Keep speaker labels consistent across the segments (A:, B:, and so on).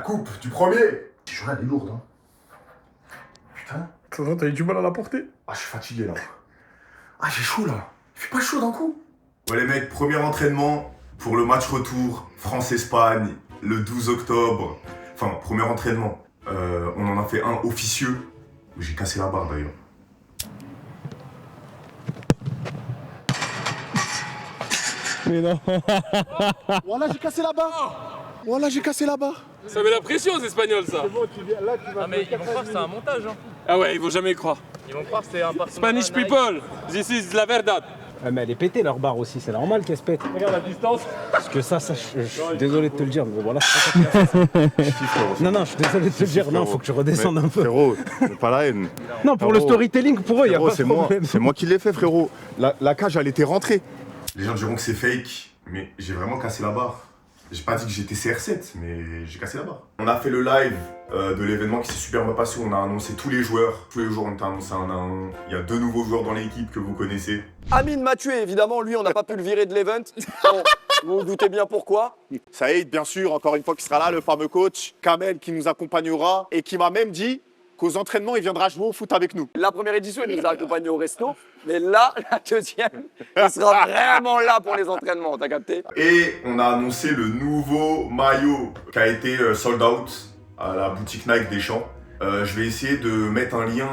A: coupe du premier. Cette journée, elle est lourde, hein. Putain.
B: T'as eu du mal à la porter?
A: Ah, je suis fatigué, là. Ah, j'ai chaud, là. Il fait pas chaud d'un coup. Ouais, les mecs, premier entraînement pour le match retour France-Espagne, le 12 octobre. Enfin, premier entraînement. On en a fait un officieux. J'ai cassé la barre, d'ailleurs.
B: Mais non.
C: Voilà, j'ai cassé la barre. Voilà, j'ai cassé la barre.
D: Ça met la pression aux Espagnols, ça.
C: C'est bon, tu viens là, tu vas.
E: Ah mais ils vont croire que c'est un montage hein.
D: Ah ouais, ils vont jamais y croire.
E: Ils vont croire que c'est un personnage.
D: Spanish people, this is la verdad.
F: Ah, mais elle est pétée leur barre aussi, c'est normal qu'elle se pète.
D: Regarde la distance.
F: Parce que ça je suis désolé de te le dire, mais voilà. Non, je suis désolé de te le dire, non, faut que tu redescendes un peu.
G: Frérot, c'est pas la haine.
F: Non, pour le
G: Frérot,
F: storytelling, pour eux, il y a pas de
G: c'est moi,
F: problème.
G: c'est moi qui l'ai fait, frérot. La cage, elle était rentrée.
A: Les gens diront que c'est fake, mais j'ai vraiment cassé la barre. J'ai pas dit que j'étais CR7, mais j'ai cassé la barre. On a fait le live de l'événement qui s'est super bien passé. On a annoncé tous les joueurs. Tous les jours, on t'a annoncé un à un. Il y a 2 nouveaux joueurs dans l'équipe que vous connaissez.
H: Amine m'a tué, évidemment, lui, on n'a pas pu le virer de l'event. Bon, vous vous doutez bien pourquoi.
G: Saïd, bien sûr, encore une fois, qui sera là, le fameux coach. Kamel qui nous accompagnera et qui m'a même dit qu'aux entraînements, il viendra jouer au foot avec nous.
H: La première édition, il nous a accompagnés au resto. Mais là, la deuxième, il sera vraiment là pour les entraînements, t'as capté?
A: Et on a annoncé le nouveau maillot qui a été sold out à la boutique Nike des Champs. Je vais essayer de mettre un lien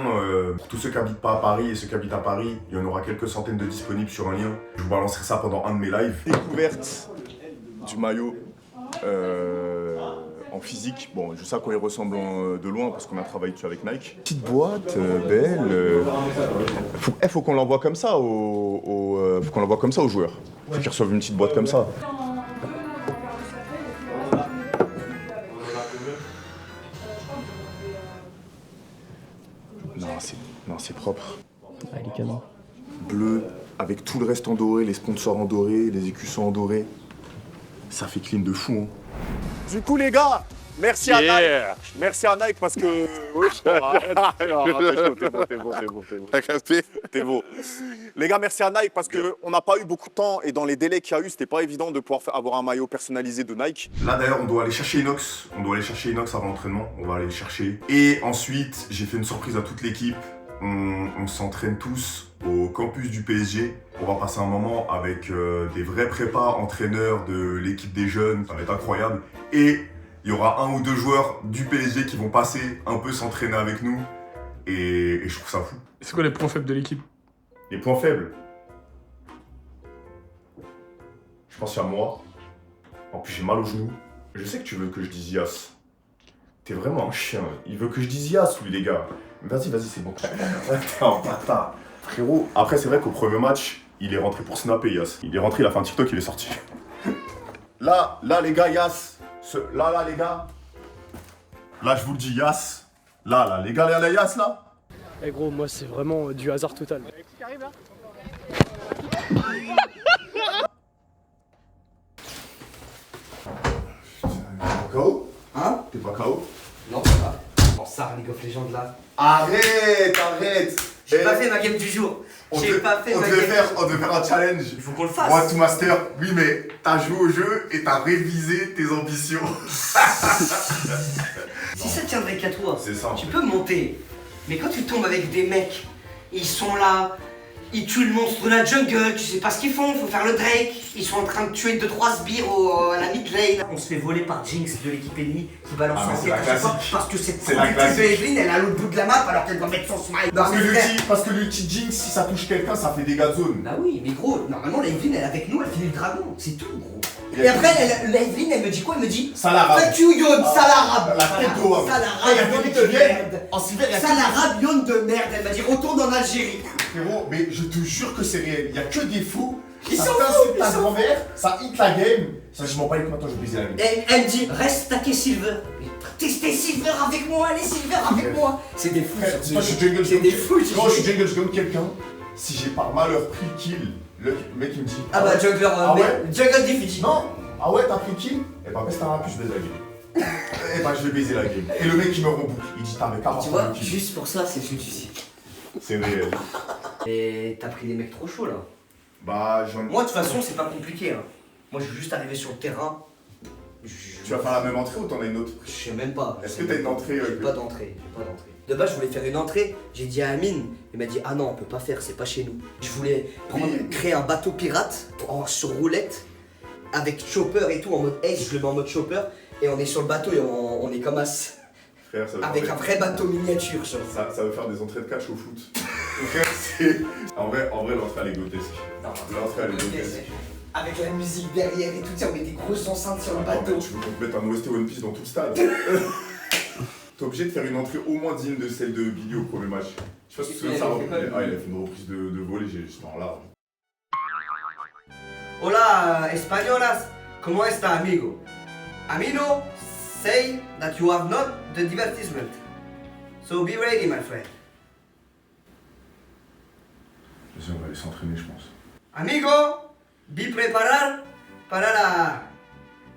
A: pour tous ceux qui habitent pas à Paris et ceux qui habitent à Paris. Il y en aura quelques centaines de disponibles sur un lien. Je vous balancerai ça pendant un de mes lives.
G: Découverte du maillot en physique. Bon, je sais à quoi il ressemble de loin parce qu'on a travaillé dessus avec Nike. Petite boîte, belle. Faut qu'on l'envoie comme ça faut qu'on l'envoie comme ça aux joueurs. Faut qu'ils reçoivent une petite boîte comme ça. Non, c'est propre.
F: Ah, il est canon.
G: Bleu, avec tout le reste en doré, les sponsors en doré, les écussons en doré. Ça fait clean de fou, hein.
C: Du coup, les gars, merci à Nike. Merci à Nike parce que. Oui, t'es beau. Les gars, merci à Nike parce qu'on n'a pas eu beaucoup de temps et dans les délais qu'il y a eu, c'était pas évident de pouvoir avoir un maillot personnalisé de Nike.
A: Là d'ailleurs, on doit aller chercher Inox. On doit aller chercher Inox avant l'entraînement. On va aller le chercher. Et ensuite, j'ai fait une surprise à toute l'équipe. On s'entraîne tous au campus du PSG. On va passer un moment avec des vrais prépas, entraîneurs de l'équipe des jeunes. Ça va être incroyable. Et il y aura 1 ou 2 joueurs du PSG qui vont passer un peu s'entraîner avec nous. Et je trouve ça fou.
B: C'est quoi les points faibles de l'équipe?
A: Les points faibles. Je pense qu'il y a moi. En plus, j'ai mal au genou. Je sais que tu veux que je dise Yas. T'es vraiment un chien. Il veut que je dise Yas, lui, les gars. Vas-y, c'est bon. T'es un bâtard. Frérot, après, c'est vrai qu'au premier match, il est rentré pour snapper, Yas. Il est rentré, il a fait un TikTok, il est sorti. Là, les gars, Yas. Là, les gars. Là, je vous le dis, Yas. Là, les gars, là, Yas, là.
I: Eh gros, moi, c'est vraiment du hasard total.
A: KO?
J: Hein?
A: T'es pas KO?
J: Non, ça va. Bon, ça, League of Legends là.
A: Arrête!
J: J'ai pas fait ma game du jour.
A: On devait faire un challenge.
J: Il faut qu'on le fasse.
A: Moi, to master. Oui, mais t'as joué au jeu et t'as révisé tes ambitions.
J: Si ça tiendrait qu'à toi,
A: C'est ça.
J: tu peux monter. Mais quand tu tombes avec des mecs, ils sont là, ils tuent le monstre de la jungle, tu sais pas ce qu'ils font, faut faire le Drake. Ils sont en train de tuer 2-3 sbires à la mid lane. On se fait voler par Jinx de l'équipe ennemie qui balance
A: Ah, mais
J: en
A: c'est
J: tête
A: la
J: à chaque fois
A: classique.
J: parce que cette
A: C'est la
J: productive de
A: classique.
J: Evelyn, elle est à l'autre bout de la map alors qu'elle doit mettre son smile.
A: Parce que l'ulti Jinx, si ça touche quelqu'un, ça fait dégâts de zone.
J: Bah oui, mais gros, normalement la Evelyn elle est avec nous, elle finit le dragon, c'est tout gros. Et après, la Evelyn elle me dit quoi? Elle me dit
A: Ça l'arabe.
J: fuck you Yon, salarabe.
A: La tête d'eau.
J: Salarabe, Yon de merde.
A: En cyber, il y a
J: Salarabe, Yon de merde. Elle m'a dit retourne en Algérie.
A: Frérot, mais je te jure que c'est réel. Il y a que des fous.
J: Ils
A: Ça
J: s'en
A: t'insulte
J: foutent,
A: ta
J: ils s'en
A: grand-mère, ça hit la game. Ça, je m'en bats les couilles, maintenant je vais baiser la game.
J: Et elle me dit reste taqué Silver. Testez Silver avec moi, allez Silver avec moi. C'est des fous.
A: Frère, moi je suis jungle,
J: C'est des fous.
A: Quand je suis jungle, je gagne quelqu'un. Si j'ai par malheur pris le kill, le mec il me dit.
J: Ah bah jungler,
A: Ah ouais?
J: jungle difficile.
A: Non. Ah ouais, t'as pris le kill? Et bah, après, si t'as un plus, je baise la game. Et bah, je vais baiser la game. Et le mec il me reboucle. Il dit, t'as mais 40
J: Tu vois,
A: kills.
J: juste pour ça, c'est ce que tu sais.
A: C'est réel.
J: Et t'as pris des mecs trop chauds là.
A: Bah, j'en ai.
J: Moi de toute façon, c'est pas compliqué. Hein. Moi je veux juste arriver sur le terrain,
G: Tu vas faire la même entrée ou t'en as une autre?
J: Je sais même pas.
G: Est-ce que t'as une entrée
J: J'ai pas d'entrée. De base, je voulais faire une entrée. J'ai dit à Amine, il m'a dit ah non, on peut pas faire, c'est pas chez nous. Je voulais créer un bateau pirate sur roulette avec chopper et tout en mode ace. Je le mets en mode chopper et on est sur le bateau et on est comme as.
G: Frère, ça
J: avec un vrai bateau miniature, genre.
G: Ça veut faire des entrées de catch au foot. Frère, c'est. En vrai, l'entrée elle est grotesque. L'entrée elle est grotesque.
J: Avec la musique derrière et tout ça, on met des grosses enceintes sur le bateau.
G: Tu veux qu'on te mette un OST One Piece dans tout le stade? T'es obligé de faire une entrée au moins digne de celle de Billy au premier match. Je sais pas si tu te souviens de ça. Ah, il a fait une reprise de volley, j'étais en larme.
J: Hola, españolas. ¿Cómo está, amigo? Amino, say that you are not the divertisement. So be ready, my friend.
G: Vas-y, on va aller s'entraîner, je pense.
J: Amigo, be preparar para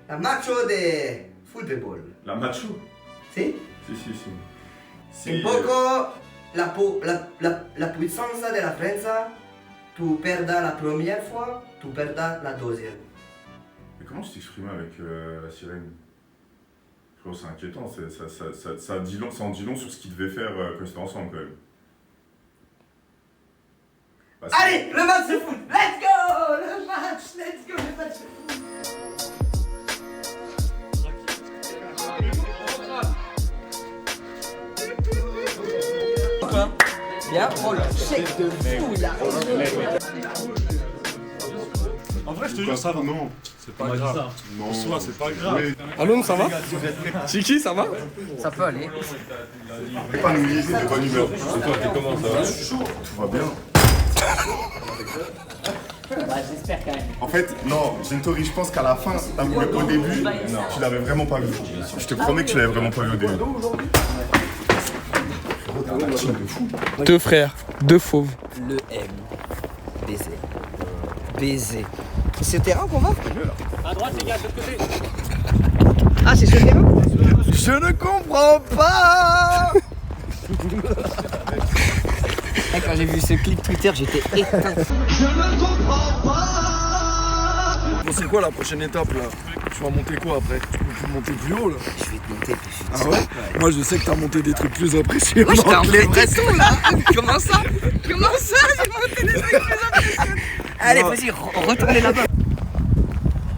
J: la macho de fútbol.
G: La macho?
J: ¿Sí?
G: Si.
J: Un poco la puissance de la prensa, tu perdas la première fois, tu perdas la deuxième.
G: Mais comment tu t'exprimes avec la sirène? Je pense que c'est inquiétant, ça en dit long sur ce qu'ils devaient faire quand ils étaient ensemble quand même. Bah,
J: allez, le match de foot, let's go! Le match de foot! Bien, oh le chèque de fou, il a
K: En vrai, je te jure, ça va. Non, c'est pas grave. Non, soit, c'est pas grave.
B: Alon, ça va? Chiki, ça va?
J: Ça peut aller.
G: Épanoui, c'est de bonne humeur.
K: Et toi, t'es comment, ça va?
G: Tout va bien.
J: Bah, j'espère quand même.
G: En fait, non, Gintori, je pense qu'à la fin, t'as voulu au début, tu l'avais vraiment pas vu. Je te promets que tu l'avais vraiment pas vu au début.
B: Deux frères, deux fauves.
J: Le M. Baiser. C'est au terrain qu'on va?
D: À droite, les gars, de l'autre côté.
J: Ah, c'est ce terrain? Je ne comprends pas. Quand j'ai vu ce clip Twitter, j'étais éteint. Je ne comprends pas.
B: Bon, c'est quoi la prochaine étape là? Tu vas monter quoi après? Tu peux plus monter plus haut là?
J: Je vais te monter plus vite.
B: Ah ouais? Moi je sais que t'as monté des trucs plus impressionnants.
J: Moi j'étais en dépression là. Comment ça? J'ai monté des trucs plus impressionnants. Allez, vas-y, retournez là-bas.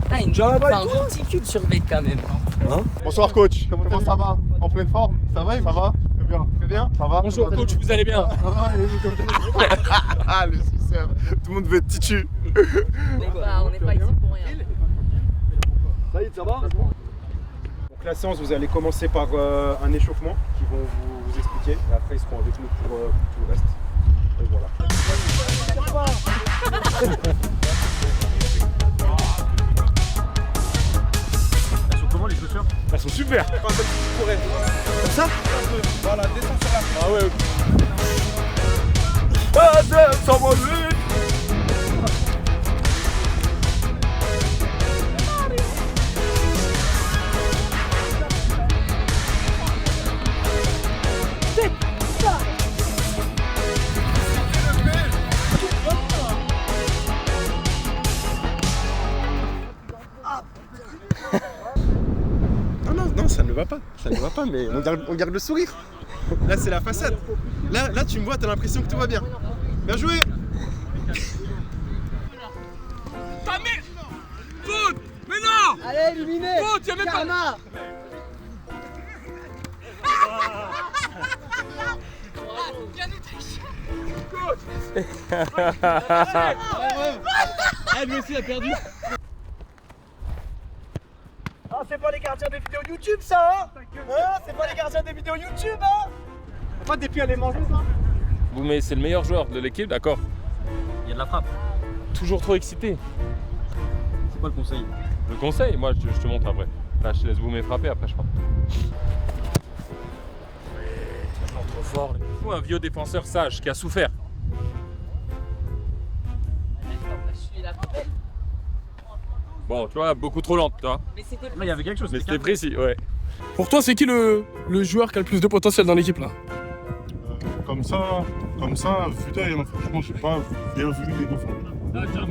J: T'as une ridicule sur le mec quand même.
G: Hein? Bonsoir coach, comment ça va? En pleine forme? Ça va? Ça va? Très bien? Ça va?
D: Bonjour coach, vous allez bien?
G: Ah, le suceur. Tout le monde veut être titu.
J: On n'est pas ici pour rien.
F: Saïd, ça va? Donc la séance, vous allez commencer par un échauffement qui vont vous expliquer. Et après, ils seront avec nous pour tout le reste. Et voilà. Elles sont comment les chaussures?
B: Elles sont super.
F: Comme ça? Voilà, descends sur la.
B: Ah ouais.
F: Non, ça ne va pas. Ça ne va pas, mais on garde le sourire. Là, c'est la façade. Là, tu me vois, t'as l'impression que tout va bien. Bien joué.
D: Ta mère! Faute! Mais non!
J: Allez, éliminé.
D: Faute, y'a même pas...
E: Elle lui aussi a perdu.
J: Ah, c'est pas les gardiens des vidéos YouTube ça, hein? C'est pas les gardiens des vidéos YouTube, hein?
F: Pas des pieds à les manger, ça.
D: Vous, mais c'est le meilleur joueur de l'équipe, d'accord?
E: Il y a de la frappe.
D: Toujours trop excité.
E: C'est quoi le conseil?
D: Le conseil, moi je te montre après. Là, je te laisse vous frapper après, je crois. Trop fort. Il faut un vieux défenseur sage qui a souffert. Bon, tu vois, beaucoup trop lente, toi.
E: Là, il y avait quelque chose.
D: Mais c'était précis, ouais.
B: Pour toi, c'est qui le joueur qui a le plus de potentiel dans l'équipe là?
K: Comme ça, Futay, franchement, j'ai pas bien vu les deux fois.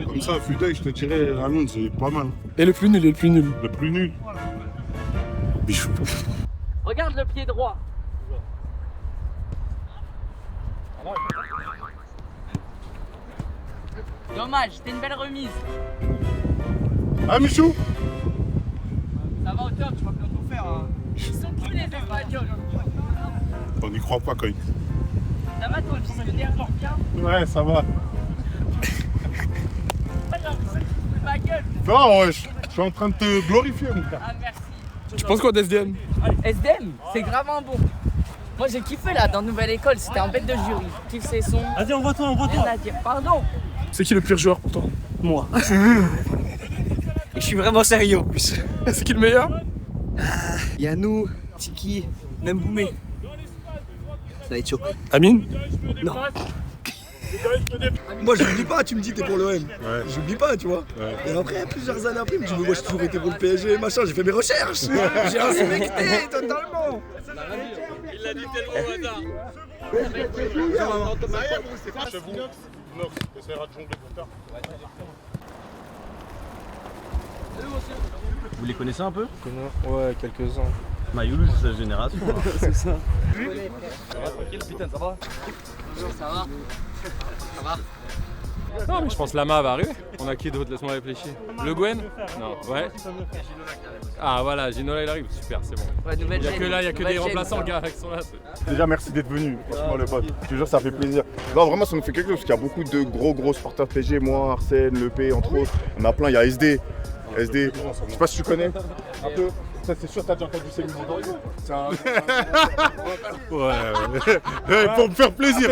K: Comme ça, Futay, je te dirais, Alon, c'est pas mal.
B: Et le plus nul,
K: Le plus nul, Bichou.
E: Regarde le pied droit. Dommage, c'était une belle remise.
K: Ah, Michou.
E: Ça va au top, tu vas bientôt faire. Ils sont qui les Espagnols?
K: On n'y croit pas quand même.
E: Ça va toi, le nerf bien?
K: Ouais, ça va.
E: Ma gueule.
K: Non, ouais, je suis en train de te glorifier, mon gars.
E: Ah merci.
B: Tu penses quoi d'SDM?
E: SDM, c'est grave un bon. Moi j'ai kiffé là dans Nouvelle École, c'était un bête de jury. Kiffe ses sons.
I: Vas-y, envoie-toi,
E: Rien à dire. Pardon.
B: C'est qui le pire joueur pour toi?
I: Moi. Et je suis vraiment sérieux en plus.
B: C'est qui le meilleur?
I: Yanou, Tiki, même Boumé. Ça va être chaud.
B: Amine?
I: Non. Moi je l'oublie pas, tu me dis t'es pour l'OM.
K: Ouais.
I: J'oublie pas, tu vois.
K: Ouais.
I: Et après, plusieurs années après, je me dis mais moi j'ai toujours été pour le PSG, machin, j'ai fait mes recherches. J'ai inspecté totalement.
D: Il l'a dit tellement au hasard.
K: Chef Nox, essaiera de jongler plus tard.
E: Vous les connaissez un peu?
F: Ouais, quelques-uns.
E: Mayoulou, c'est sa génération.
I: C'est ça.
E: Tranquille, putain, ça va? Ça va? Ça va?
D: Non, mais je pense que Lama va arriver. On a qui d'autre? Laisse-moi réfléchir. Le Gwen? Non, ouais. Ah voilà, Ginola il arrive, super, c'est bon.
E: Ouais,
D: Il n'y a que là, il y a que des remplaçants, gars, qui sont là.
G: Déjà, merci d'être venu. Franchement, le pote. Je te jure, ça fait plaisir. Non, vraiment, ça nous fait quelque chose parce qu'il y a beaucoup de gros supporters PSG. Moi, Arsène, Lepé, entre autres. On a plein. Il y a SD. SD. Je sais pas si tu connais. Un peu. Ça, c'est sûr, t'as déjà entendu ces musiques. C'est un.
K: Ouais, pour me faire plaisir.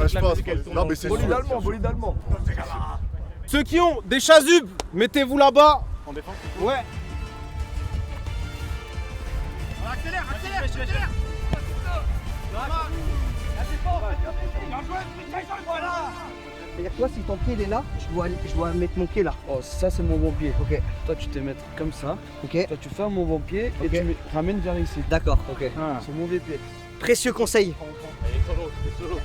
G: Je pense. Non, mais c'est
F: Bolide
G: sûr.
F: allemand, bolide allemand. Ceux qui ont des chasubes, mettez-vous là-bas. En défense? Ouais.
E: Accélère, accélère.
J: C'est-à-dire toi, si ton pied il est là, je dois mettre mon pied là.
I: Oh, ça c'est mon bon pied.
J: Ok.
I: Toi tu te mets comme ça.
J: Ok.
I: Toi tu fais mon bon pied et
J: Ok.
I: tu ramènes vers ici.
J: D'accord. Ok.
I: C'est mon mauvais pied.
J: Précieux conseil.
D: Il est solo, il est solo.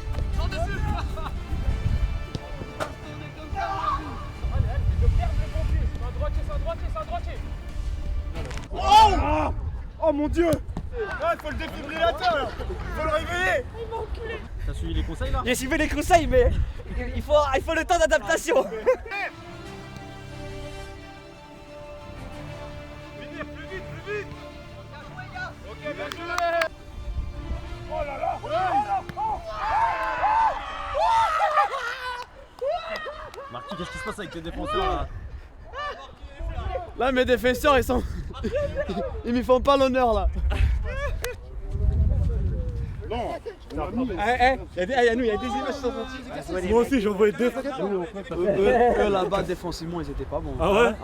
F: Oh mon dieu. Il faut le défibrillateur. Il faut le réveiller.
E: T'as suivi les conseils là?
J: J'ai suivi les conseils, mais il faut le temps d'adaptation.
E: Marquis, qu'est-ce qui se passe avec tes défenseurs là?
I: Là mes défenseurs ils sont. Ils me font pas l'honneur là.
K: Non.
F: Il y a des images qui sont sorties.
K: Moi aussi, j'en voyais deux.
I: Eux là-bas défensivement ils étaient pas bons.
K: Ah ouais?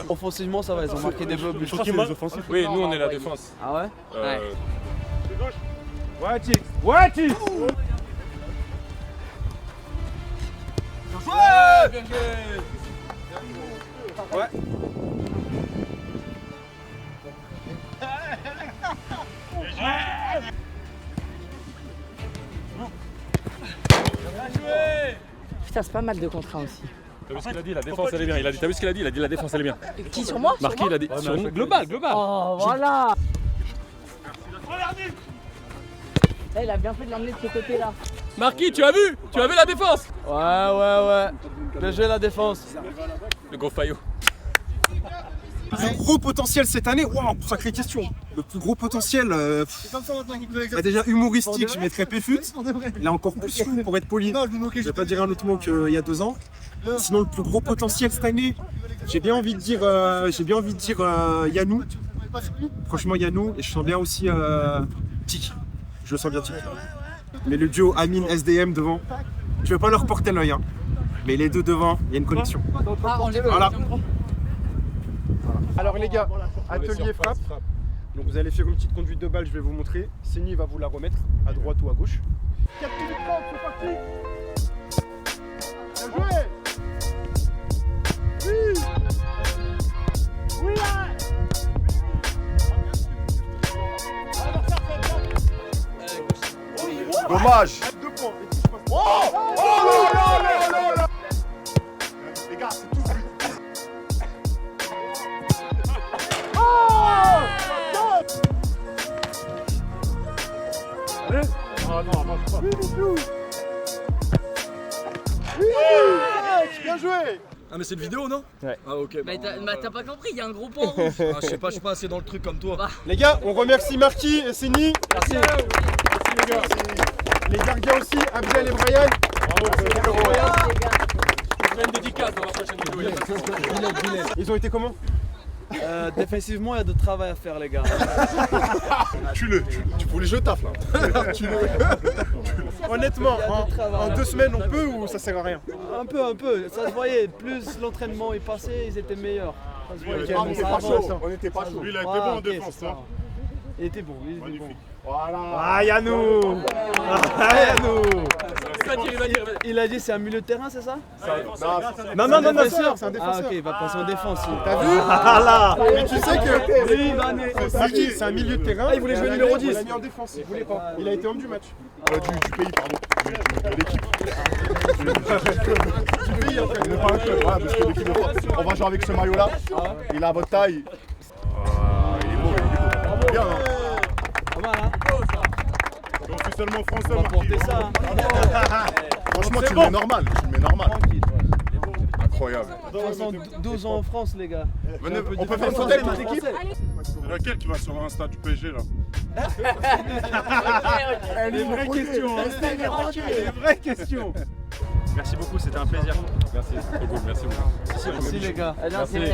I: Offensivement ça va, ils ont marqué des buts.
K: Je crois que c'est les offensifs.
D: Oui, nous on est la défense.
I: Ah ouais?
F: Ouais, Tix. Ouais, Tix.
E: Bien joué.
F: Ouais.
E: Putain, c'est pas mal de contrats aussi.
D: T'as vu ce qu'il a dit? La défense elle est bien. T'as vu ce qu'il a dit? Il a dit la défense elle est bien.
E: Qui sur moi?
D: Marquis, il a dit. Sur nous, global.
E: Oh, voilà. Il a bien fait de l'emmener de ce côté-là.
D: Marquis, tu as vu? Tu as vu la défense?
I: Ouais. Bien joué la défense.
D: Le gros faillot.
F: Le gros potentiel cette année, waouh, sacrée question. Le plus gros potentiel, déjà humoristique, je mettrais Péfut. Il est encore plus fou pour être poli. Je vais pas dire un autre mot qu'il y a 2 ans. Sinon, le plus gros potentiel cette année, j'ai bien envie de dire Yanou. Franchement, Yanou, et je sens bien aussi Tic. Je le sens bien Tic. Mais le duo Amine SDM devant, je veux pas leur porter l'œil, hein. Mais les deux devant, il y a une connexion. Voilà. Alors les gars, atelier frappe. Donc vous allez faire une petite conduite de balle, je vais vous montrer. Seni va vous la remettre à droite ou à gauche. 4 minutes 30, c'est parti. Bien joué. Oui.
G: Dommage.
F: 2 points.
G: Les gars, c'est tout.
F: Bien joué. Ah mais c'est une vidéo non?
E: Ouais.
F: Ah ok.
E: Mais t'as pas compris, il y a un gros point rouge.
F: Ah, je sais pas, je suis pas assez dans le truc comme toi.
L: Les gars, on remercie Marquis et Sini.
F: Merci.
L: Merci les gars. Les gardiens aussi, Abdel et Brian.
D: Je fais une dédicace dans la prochaine vidéo.
L: Ils ont été comment?
M: Défensivement, il y a de travail à faire, les gars.
L: Tu voulais jouer taf là. Honnêtement, en 2 semaines on peut ou ça sert à rien?
M: Un peu. Ça se voyait. Plus l'entraînement est passé, ils étaient meilleurs. Ça se voyait.
L: On
K: était pas chaud. Lui, il a été bon en défense.
M: Il était bon.
L: Voilà. Ah Yannou.
M: Il a dit c'est un milieu de terrain, c'est ça?
L: Non, c'est un défenseur.
M: Ah ok, il va passer en défense.
L: T'as vu? Ah là. Mais tu sais que Marquis, c'est un milieu de terrain.
F: Il voulait jouer numéro 10.
L: Il a mis en défense. Il voulait pas. Il a été homme du match.
K: Du pays, pardon. De l'équipe.
L: Du pays en fait.
K: Il n'est pas un club, parce que l'équipe de France. On va jouer avec ce maillot-là. Il a votre taille. Il est beau. Bien, hein?
M: Pas mal, hein?
K: Officiellement français,
M: On va porter ça.
K: Franchement, tu le mets normal. Incroyable.
M: 12 ans en France, les gars.
K: Venez, on peut faire une photo avec toute l'équipe. C'est laquelle qui va sur l'insta du PSG là?
L: Elle est une vraie question. C'est une vraie question.
F: Merci beaucoup, c'était un plaisir.
D: Merci, c'est trop cool, merci beaucoup.
M: Merci, les gars.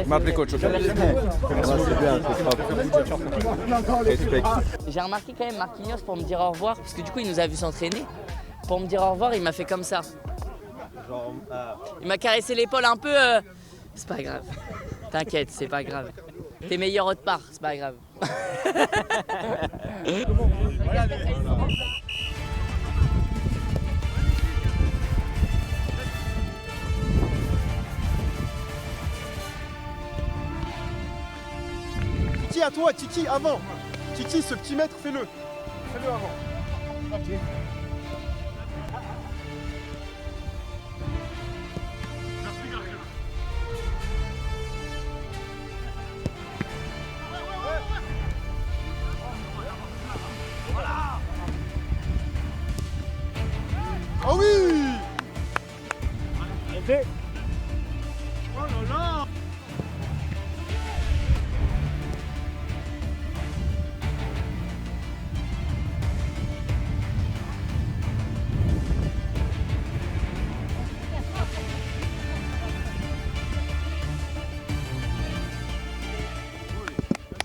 F: M'appelez coach.
E: J'ai remarqué quand même Marquinhos pour me dire au revoir, parce que du coup il nous a vu s'entraîner. Pour me dire au revoir, il m'a fait comme ça. Il m'a caressé l'épaule un peu. C'est pas grave. T'inquiète, c'est pas grave. T'es meilleur autre part, c'est pas grave.
L: Tiki à toi, Tiki avant. Tiki, ce petit mètre, fais-le. Fais-le avant. Oh oui! Ok. Oh là là!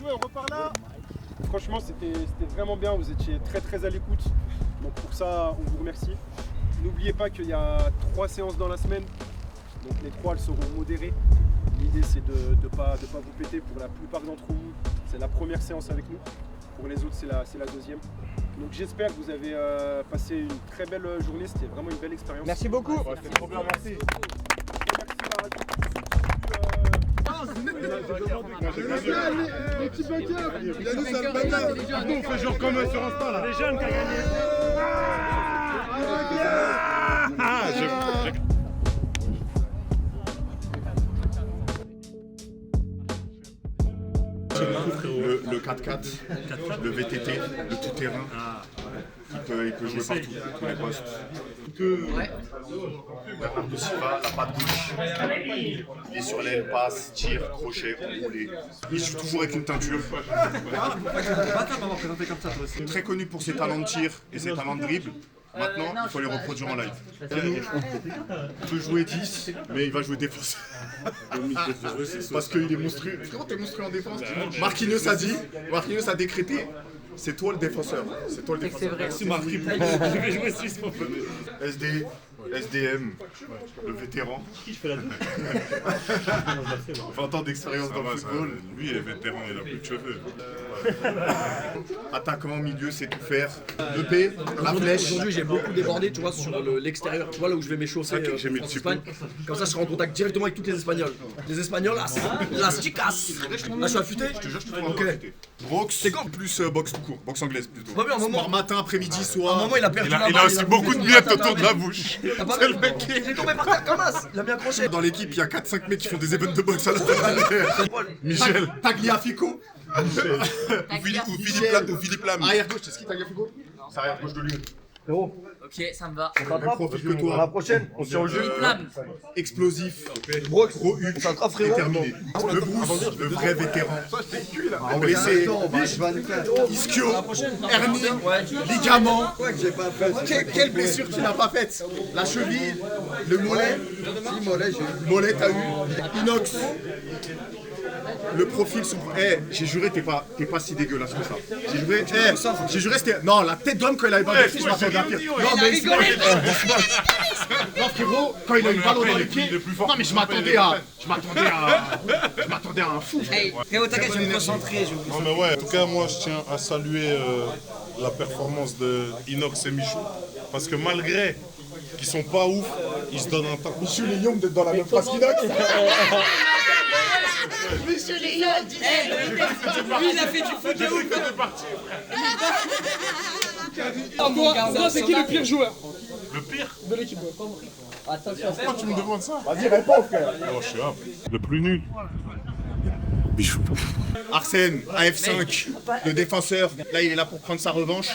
L: On repart là. Franchement, c'était vraiment bien. Vous étiez très à l'écoute. Donc pour ça, on vous remercie. N'oubliez pas qu'il y a 3 séances dans la semaine. Donc les 3 elles seront modérées. L'idée c'est de ne pas vous péter pour la plupart d'entre vous. C'est la première séance avec nous. Pour les autres, c'est la deuxième. Donc j'espère que vous avez passé une très belle journée. C'était vraiment une belle expérience.
I: Merci beaucoup.
K: Ouais, c'était trop bien, merci.
L: Les petits bagarres, il a dit ça le bâtard.
K: Nous on fait genre comme sur Insta là.
L: Les jeunes qui ont gagné.
G: Le 4x4, le VTT, le tout-terrain. Il peut jouer partout, tous les postes. Bernardo Silva, la patte gauche. Il est sur l'aile, passe, tire, crochet, roulé. Il joue toujours avec une teinture. Très connu pour ses talents de tir et ses talents de dribble. Maintenant, il faut les reproduire en live. Il peut jouer 10, mais il va jouer défenseur. Parce qu'il est monstrueux. Frérot, t'es monstrueux en défense. Marquinhos a dit, Marquinhos a décrété. C'est toi le défenseur. C'est toi le défenseur.
E: Merci
G: Marquis. Je vais jouer 6 mon pote. SD, SDM, le vétéran. Qui je fais la douche 20 ans d'expérience dans le football.
K: Lui, il est vétéran, il a plus de cheveux.
G: Attaquant, milieu, c'est tout faire. Le P, la flèche.
I: Aujourd'hui, j'ai beaucoup débordé, tu vois, sur l'extérieur. Tu vois, là où je vais m'échauffer en Espagne. Comme ça, je serai en contact directement avec tous les Espagnols. Les Espagnols, las chicas. Là, je suis affûté.
G: Je te jure, je te trouve ok. Boxe, c'est quand plus boxe tout court, boxe anglaise plutôt.
I: Ouais, mais un moment.
G: Sport matin, après-midi, soir.
I: À un moment, il a perdu la balle.
G: Il a aussi beaucoup de miettes autour de la bouche.
I: C'est le mec qui est tombé par terre comme as. Il a bien accroché.
G: Dans l'équipe, il y a 4-5 mecs qui font des events de boxe à la Michel. Tagliafico. Ou Philippe Lam. Arrière gauche, c'est qui Tagliafico? C'est arrière gauche de Lyon.
E: Ok, ça me va.
K: Même profil que toi.
B: À la prochaine, on se tient au jeu.
E: Flamme.
K: Explosif,
B: Gros
K: gros U,
B: ça sera frérot.
K: déterminé. Le Bruce, le vrai vétéran. Blessé, ischio, hernie, ligament. Quelle blessure tu n'as pas faite? La cheville, le mollet. Mollet, t'as eu. Inox. Le profil sous. J'ai juré, t'es pas si dégueulasse que ça. J'ai juré, c'était. Non, la tête d'homme quand il avait pas de pied, je m'attendais à pire. Non, mais non, frérot, quand il a eu le ballon dans les pieds. Non, mais je m'attendais à un fou.
J: Frérot, t'inquiète, je vais me concentrer.
N: Non, mais ouais, en tout cas, moi, je tiens à saluer la performance de Inox et Michou. Parce que malgré qu'ils sont pas ouf, ils se donnent un temps.
K: Michou et Young d'être dans la même phrase qu'Inox.
J: Michou les gars, lui il a fait du foot de ouf.
B: Toi, c'est qui le pire joueur?
N: Le pire
B: De l'équipe.
E: Attention,
N: Pourquoi tu me demandes ça?
K: Vas-y, réponds, frère.
N: Oh, je suis humble. Le plus nul.
K: Bichou. Arsène, AF5, le défenseur, là il est là pour prendre sa revanche.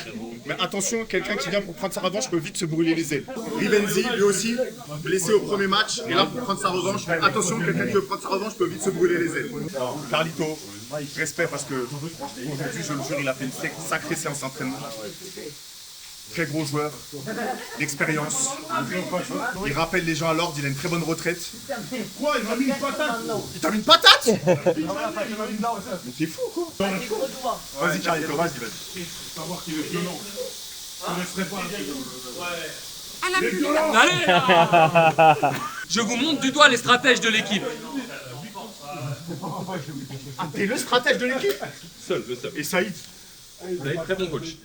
K: Mais attention, quelqu'un qui vient pour prendre sa revanche peut vite se brûler les ailes. Rivenzi, lui aussi, blessé au premier match, est là pour prendre sa revanche. Mais attention, quelqu'un qui veut prendre sa revanche peut vite se brûler les ailes. Carlito, respect parce que aujourd'hui, je le jure, il a fait une sacrée séance d'entraînement. Très gros joueur, d'expérience. Il rappelle les gens à l'ordre, il a une très bonne retraite.
N: Quoi? Il m'a mis une patate?
K: Il t'a mis une patate? Mais t'es fou quoi. Vas-y Carlito, vas-y.
N: Savoir qu'il est violent. Je ne laisserai pas.
O: Allez Je vous montre du doigt les stratèges de l'équipe.
K: Ah, t'es le stratège de l'équipe?
D: Seul.
K: Et Saïd?
D: Très bon coach.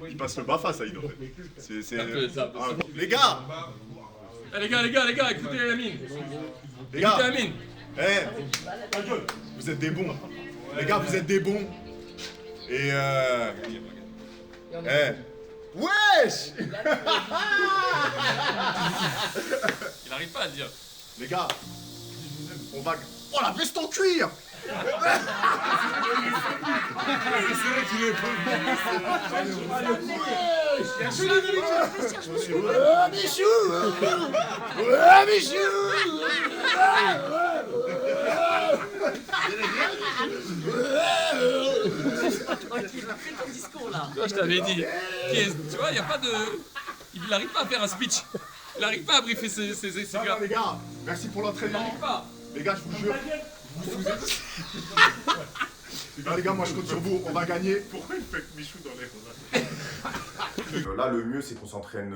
K: Il passe le BAFA, Saïd en fait. C'est...
D: ça.
K: Les gars!
O: Les gars, écoutez Amine.
K: Les gars!
O: Écoutez Amine.
K: Vous êtes des bons. Les gars, vous êtes des bons. Et wesh!
O: Il arrive pas à le dire.
K: Les gars, on va... Oh la veste en cuir!
O: Je t'avais dit. Tu vois, il n'y a pas de. Il n'arrive pas à faire un speech. Il n'arrive pas à briefer ses gars.
K: Les gars, merci pour l'entraînement. Les gars, je vous jure. Les gars, moi je compte sur vous, on va gagner.
N: Pourquoi il fait Michou dans les...
A: Là, le mieux, c'est qu'on s'entraîne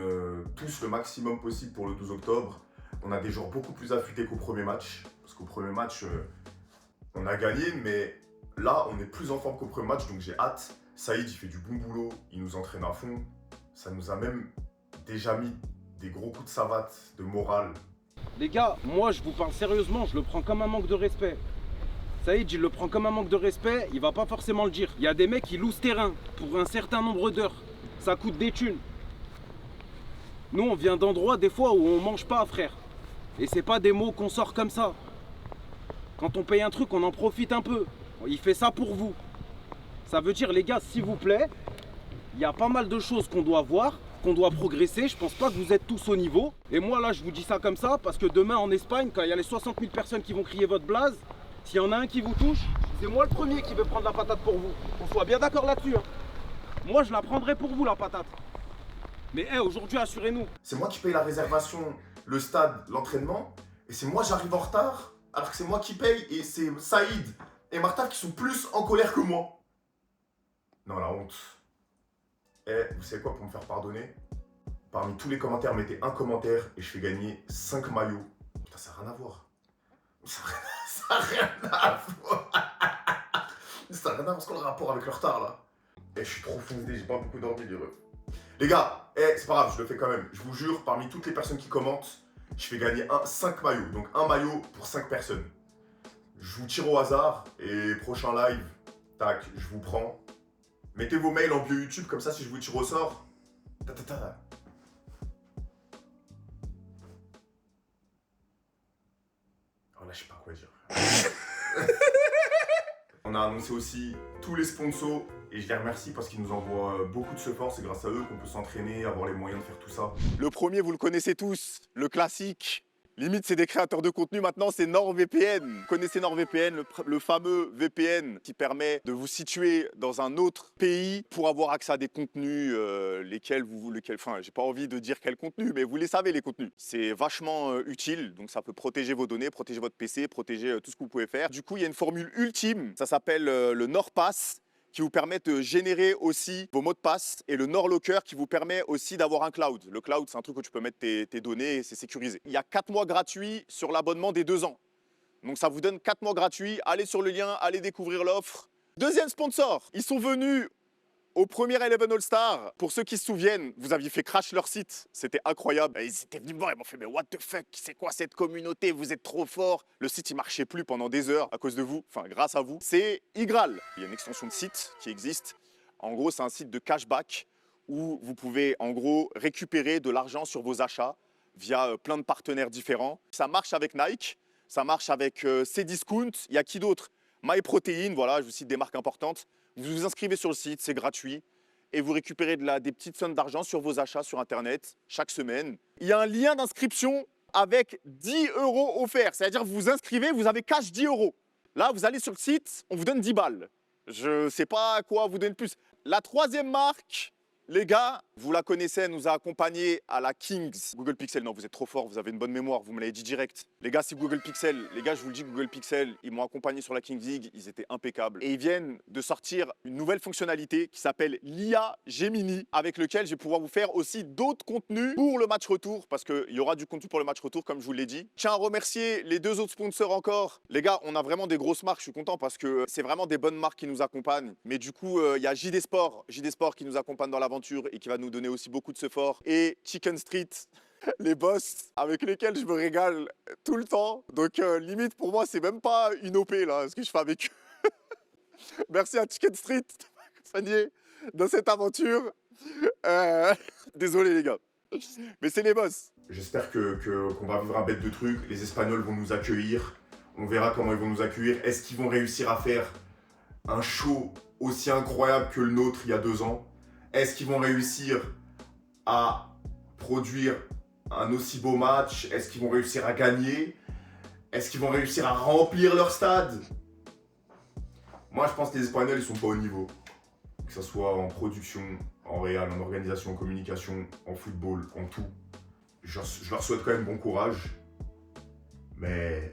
A: tous le maximum possible pour le 12 octobre. On a des joueurs beaucoup plus affûtés qu'au premier match. Parce qu'au premier match, on a gagné, mais là, on est plus en forme qu'au premier match, donc j'ai hâte. Saïd, il fait du bon boulot, il nous entraîne à fond. Ça nous a même déjà mis des gros coups de savate, de morale.
F: Les gars, moi je vous parle sérieusement, je le prends comme un manque de respect. Saïd, il le prend comme un manque de respect, il va pas forcément le dire. Il y a des mecs qui louent ce terrain pour un certain nombre d'heures. Ça coûte des thunes. Nous, on vient d'endroits des fois où on mange pas, frère. Et c'est pas des mots qu'on sort comme ça. Quand on paye un truc, on en profite un peu. Il fait ça pour vous. Ça veut dire, les gars, s'il vous plaît, il y a pas mal de choses qu'on doit voir, qu'on doit progresser. Je pense pas que vous êtes tous au niveau. Et moi, là, je vous dis ça comme ça parce que demain, en Espagne, quand il y a les 60 000 personnes qui vont crier votre blaze, s'il y en a un qui vous touche, c'est moi le premier qui veut prendre la patate pour vous. On soit bien d'accord là-dessus. Hein. Moi, je la prendrai pour vous, la patate. Mais aujourd'hui, assurez-nous.
A: C'est moi qui paye la réservation, le stade, l'entraînement. Et c'est moi, j'arrive en retard, alors que c'est moi qui paye. Et c'est Saïd et Martha qui sont plus en colère que moi. Non, la honte. Vous savez quoi, pour me faire pardonner? Parmi tous les commentaires, mettez un commentaire et je fais gagner 5 maillots. Putain, ça n'a rien à voir. Ça n'a rien à voir. Ça n'a rien à voir, parce qu'on a le rapport avec le retard là. Je suis trop foncé, j'ai pas beaucoup dormi, les refs. Les gars, c'est pas grave, je le fais quand même. Je vous jure, parmi toutes les personnes qui commentent, je fais gagner 5 maillots. Donc un maillot pour 5 personnes. Je vous tire au hasard et prochain live, tac, je vous prends. Mettez vos mails en bio YouTube, comme ça si je vous tire au sort. Oh là, je sais pas quoi dire. on a annoncé aussi tous les sponsors et je les remercie parce qu'ils nous envoient beaucoup de support. C'est grâce à eux qu'on peut s'entraîner, avoir les moyens de faire tout ça.
C: Le premier, vous le connaissez tous, le classique. Limite, c'est des créateurs de contenu maintenant, c'est NordVPN. Vous connaissez NordVPN, le fameux VPN qui permet de vous situer dans un autre pays pour avoir accès à des contenus, enfin, j'ai pas envie de dire quel contenu, mais vous les savez, les contenus. C'est vachement utile, donc ça peut protéger vos données, protéger votre PC, protéger tout ce que vous pouvez faire. Du coup, il y a une formule ultime, ça s'appelle le NordPass, qui vous permet de générer aussi vos mots de passe, et le NordLocker qui vous permet aussi d'avoir un cloud. Le cloud, c'est un truc où tu peux mettre tes données et c'est sécurisé. Il y a 4 mois gratuits sur l'abonnement des 2 ans. Donc ça vous donne 4 mois gratuits. Allez sur le lien, allez découvrir l'offre. Deuxième sponsor, ils sont venus au premier Eleven All-Star. Pour ceux qui se souviennent, vous aviez fait crash leur site. C'était incroyable. Ils étaient venus me voir, ils m'ont fait « Mais what the fuck, c'est quoi cette communauté? Vous êtes trop fort !» Le site, il marchait plus pendant des heures à cause de vous, enfin grâce à vous. C'est Igral. Il y a une extension de site qui existe. En gros, c'est un site de cashback où vous pouvez en gros récupérer de l'argent sur vos achats via plein de partenaires différents. Ça marche avec Nike, ça marche avec Cdiscount. Il y a qui d'autre? MyProtein, voilà, je vous cite des marques importantes. Vous vous inscrivez sur le site, c'est gratuit, et vous récupérez des petites sommes d'argent sur vos achats sur Internet chaque semaine. Il y a un lien d'inscription avec 10 € offerts, c'est-à-dire vous vous inscrivez, vous avez cash 10 €. Là, vous allez sur le site, on vous donne 10 balles. Je ne sais pas quoi vous donner plus. La troisième marque, les gars, vous la connaissez, elle nous a accompagnés à la Kings. Google Pixel, non, vous êtes trop fort, vous avez une bonne mémoire, vous me l'avez dit direct. Les gars, c'est Google Pixel. Les gars, je vous le dis, Google Pixel, ils m'ont accompagné sur la Kings League, ils étaient impeccables. Et ils viennent de sortir une nouvelle fonctionnalité qui s'appelle l'IA Gemini, avec lequel je vais pouvoir vous faire aussi d'autres contenus pour le match retour, parce qu'il y aura du contenu pour le match retour, comme je vous l'ai dit. Je tiens à remercier les 2 autres sponsors encore. Les gars, on a vraiment des grosses marques, je suis content parce que c'est vraiment des bonnes marques qui nous accompagnent. Mais du coup, il y a JD Sport qui nous accompagne dans l'aventure et qui va nous donner aussi beaucoup de support. Et Chicken Street, les boss avec lesquels je me régale tout le temps. Donc limite pour moi, c'est même pas une OP là, ce que je fais avec eux. Merci à Chicken Street de m'accompagner dans cette aventure. Désolé les gars, mais c'est les boss.
A: J'espère qu'on va vivre un bête de trucs. Les Espagnols vont nous accueillir. On verra comment ils vont nous accueillir. Est-ce qu'ils vont réussir à faire un show aussi incroyable que le nôtre il y a 2 ans? Est-ce qu'ils vont réussir à produire un aussi beau match? Est-ce qu'ils vont réussir à gagner? Est-ce qu'ils vont réussir à remplir leur stade? Moi, je pense que les Espagnols, ils sont pas au niveau. Que ce soit en production, en réal, en organisation, en communication, en football, en tout. Je leur souhaite quand même bon courage. Mais